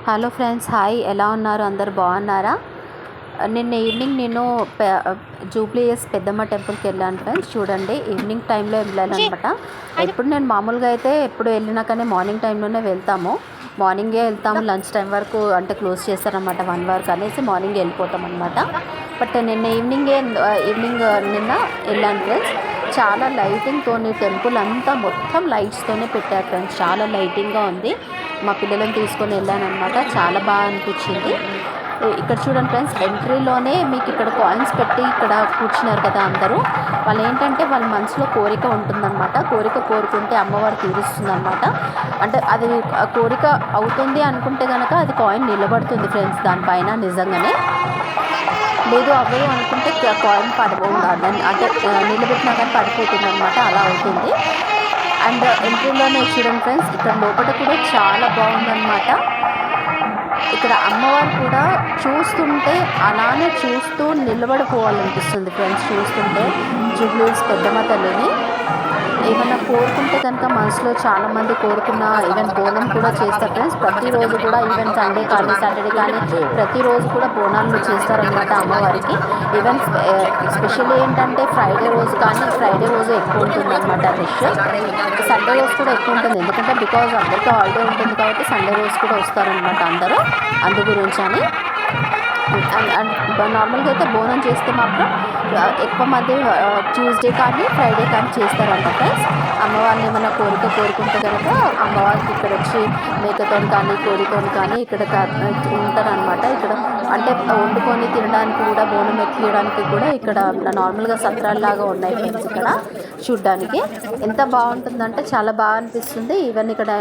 Hello friends, hi. ఎలా ఉన్నారు? అందరు బాగున్నారా? నిన్న ఈవినింగ్ నేను జూబ్లీస్ పెద్దమ్మ టెంపుల్కి వెళ్ళాను ఫ్రెండ్స్. చూడండి, ఈవినింగ్ టైంలో వెళ్ళాలన్నమాట. ఎప్పుడు నేను మామూలుగా అయితే ఎప్పుడు వెళ్ళినా కానీ మార్నింగ్ టైంలోనే మార్నింగే వెళ్తాము. లంచ్ టైం వరకు అంటే క్లోజ్ చేస్తారనమాట, 1 వరకు అనేసి మార్నింగే వెళ్ళిపోతాం అనమాట. బట్ నిన్న ఈవినింగ్ నిన్న వెళ్ళాను ఫ్రెండ్స్. చాలా లైటింగ్తోని టెంపుల్ అంతా మొత్తం లైట్స్తోనే పెట్టారు ఫ్రెండ్స్. చాలా లైటింగ్గా ఉంది. మా పిల్లలను తీసుకొని వెళ్ళాను అనమాట. చాలా బాగా అనిపించింది. ఇక్కడ చూడండి ఫ్రెండ్స్, ఎంట్రీలోనే మీకు ఇక్కడ కాయిన్స్ పెట్టి ఇక్కడ కూర్చున్నారు కదా అందరూ. వాళ్ళు ఏంటంటే వాళ్ళ మనసులో కోరిక ఉంటుందన్నమాట. కోరుకుంటే అమ్మవారు తీరుస్తుందన్నమాట. అంటే అది కోరిక అవుతుంది అనుకుంటే కనుక అది కాయిన్ నిలబడుతుంది ఫ్రెండ్స్ దానిపైన. నిజంగానే లేదు అవ్వదు అనుకుంటే కాయిన్ అంటే నిలబెట్టినా కానీ పడిపోతుంది అనమాట. అలా అవుతుంది. అండ్ ఎంట్రీలోనే చూడండి ఫ్రెండ్స్, ఇక్కడ లోపల కూడా చాలా బాగుందన్నమాట. ఇక్కడ అమ్మవారు కూడా చూస్తుంటే అలానే చూస్తూ నిలబడిపోవాలనిపిస్తుంది ఫ్రెండ్స్. చూస్తుంటే జూబ్లీస్ పెద్దమ్మ తల్లిని ఏమైనా కోరుకుంటే కనుక మనసులో చాలామంది కోరుకున్న ఈవెన్ బోనం కూడా చేస్తారు ఫ్రెండ్స్. ప్రతిరోజు కూడా ఈవెన్ సండే కానీ సాటర్డే కానీ ప్రతిరోజు కూడా బోనాలు చేస్తారనమాట అమ్మవారికి. ఈవెన్ స్పెషల్లీ ఏంటంటే ఫ్రైడే రోజు ఎక్కువ ఉంటుంది అనమాట రష్. సండే రోజు కూడా ఎక్కువ ఉంటుంది, ఎందుకంటే బికాజ్ అందరికీ హాలిడే ఉంటుంది కాబట్టి సండే రోజు కూడా వస్తారనమాట అందరూ. అందు గురించి అని నార్మల్గా అయితే బోనం చేస్తే మాత్రం ఎక్కువ మంది ట్యూస్డే కానీ ఫ్రైడే కానీ చేస్తారంట ఫ్రెండ్స్. అమ్మవారిని ఏమైనా కోరుకుంటే కనుక అమ్మవారికి ఇక్కడ వచ్చి మేకతో కానీ కోడితో కానీ ఇక్కడ ఉంటారనమాట. ఇక్కడ అంటే వండుకొని తినడానికి కూడా బోనం ఎక్కియడానికి కూడా ఇక్కడ నార్మల్గా సత్రాల్లాగా ఉన్నాయి ఫ్రెండ్స్. ఇక్కడ చూడ్డానికి ఎంత బాగుంటుందంటే చాలా బాగా అనిపిస్తుంది. ఈవెన్ ఇక్కడ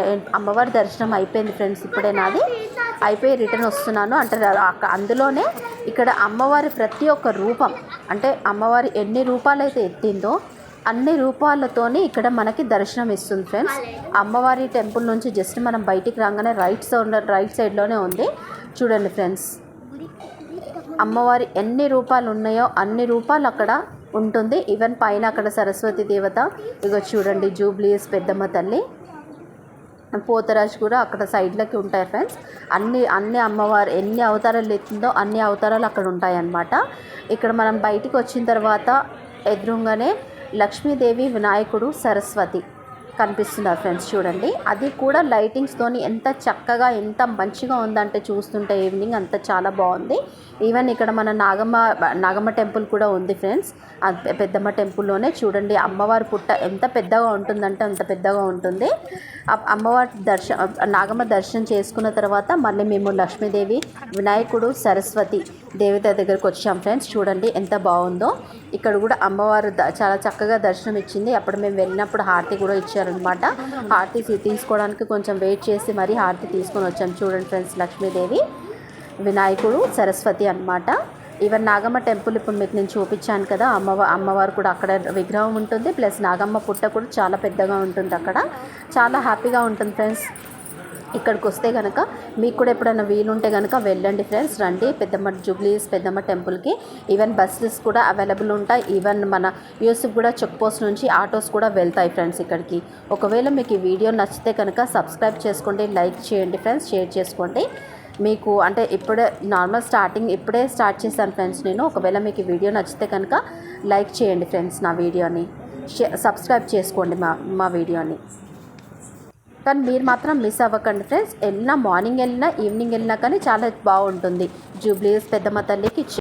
అమ్మవారి దర్శనం అయిపోయింది ఫ్రెండ్స్. ఇప్పుడే నాది అయిపోయి రిటర్న్ వస్తున్నాను. అంటే అందులోనే ఇక్కడ అమ్మవారి ప్రతి ఒక్క రూపం, అంటే అమ్మవారి ఎన్ని రూపాలు అయితే ఎత్తిందో అన్ని రూపాలతోని ఇక్కడ మనకి దర్శనం ఇస్తుంది ఫ్రెండ్స్. అమ్మవారి టెంపుల్ నుంచి జస్ట్ మనం బయటికి రాగానే రైట్ సైడ్లోనే ఉంది. చూడండి ఫ్రెండ్స్, అమ్మవారి ఎన్ని రూపాలు ఉన్నాయో అన్ని రూపాలు అక్కడ ఉంటుంది. ఈవెన్ పైన అక్కడ సరస్వతి దేవత, ఇగో చూడండి జూబ్లీస్ పెద్దమ్మ తల్లి, పోతరాజు కూడా అక్కడ సైడ్లకి ఉంటాయి ఫ్రెండ్స్. అన్ని అమ్మవారు ఎన్ని అవతారాలు ఎత్తుందో అన్ని అవతారాలు అక్కడ ఉంటాయన్నమాట. ఇక్కడ మనం బయటికి వచ్చిన తర్వాత ఎదురుగానే లక్ష్మీదేవి, వినాయకుడు, సరస్వతి కనిపిస్తున్నారు ఫ్రెండ్స్. చూడండి, అది కూడా లైటింగ్స్తోని ఎంత చక్కగా ఎంత మంచిగా ఉందంటే చూస్తుంటే ఈవినింగ్ అంతా చాలా బాగుంది. ఈవెన్ ఇక్కడ మన నాగమ్మ టెంపుల్ కూడా ఉంది ఫ్రెండ్స్. పెద్దమ్మ టెంపుల్లోనే చూడండి అమ్మవారి పుట్ట ఎంత పెద్దగా ఉంటుందంటే అంత పెద్దగా ఉంటుంది. అమ్మవారి నాగమ్మ దర్శనం చేసుకున్న తర్వాత మళ్ళీ మేము లక్ష్మీదేవి, వినాయకుడు, సరస్వతి దేవత దగ్గరకు వచ్చాం ఫ్రెండ్స్. చూడండి ఎంత బాగుందో. ఇక్కడ కూడా అమ్మవారు చాలా చక్కగా దర్శనం ఇచ్చింది. అప్పుడు మేము వెళ్ళినప్పుడు హారతి కూడా ఇచ్చారనమాట. హారతి తీసుకోవడానికి కొంచెం వెయిట్ చేసి మరీ హారతి తీసుకొని వచ్చాం. చూడండి ఫ్రెండ్స్, లక్ష్మీదేవి, వినాయకుడు, సరస్వతి అనమాట. ఈవెన్ నాగమ్మ టెంపుల్ ఇప్పుడు మీకు నేను చూపించాను కదా, అమ్మవారు కూడా అక్కడ విగ్రహం ఉంటుంది. ప్లస్ నాగమ్మ పుట్ట కూడా చాలా పెద్దగా ఉంటుంది. అక్కడ చాలా హ్యాపీగా ఉంటుంది ఫ్రెండ్స్. ఇక్కడికి వస్తే కనుక మీకు కూడా ఎప్పుడైనా వీలుంటే కనుక వెళ్ళండి ఫ్రెండ్స్. రండి జూబ్లీస్ పెద్దమ్మ టెంపుల్కి. ఈవెన్ బస్సెస్ కూడా అవైలబుల్ ఉంటాయి. ఈవెన్ మన యూసుఫ్ కూడా చెక్ పోస్ట్ నుంచి ఆటోస్ కూడా వెళ్తాయి ఫ్రెండ్స్ ఇక్కడికి. ఒకవేళ మీకు ఈ వీడియో నచ్చితే కనుక సబ్స్క్రైబ్ చేసుకోండి, లైక్ చేయండి ఫ్రెండ్స్, షేర్ చేసుకోండి. మీకు అంటే ఇప్పుడే స్టార్ట్ చేశాను ఫ్రెండ్స్ నేను. ఒకవేళ మీకు ఈ వీడియో నచ్చితే కనుక లైక్ చేయండి ఫ్రెండ్స్, నా వీడియోని సబ్స్క్రైబ్ చేసుకోండి మా వీడియోని. కానీ మీరు మాత్రం మిస్ అవ్వకండి ఫ్రెండ్స్. మార్నింగ్ వెళ్ళినా ఈవినింగ్ వెళ్ళినా కానీ చాలా బాగుంటుంది జూబ్లీస్ పెద్దమ్మ తల్లికి.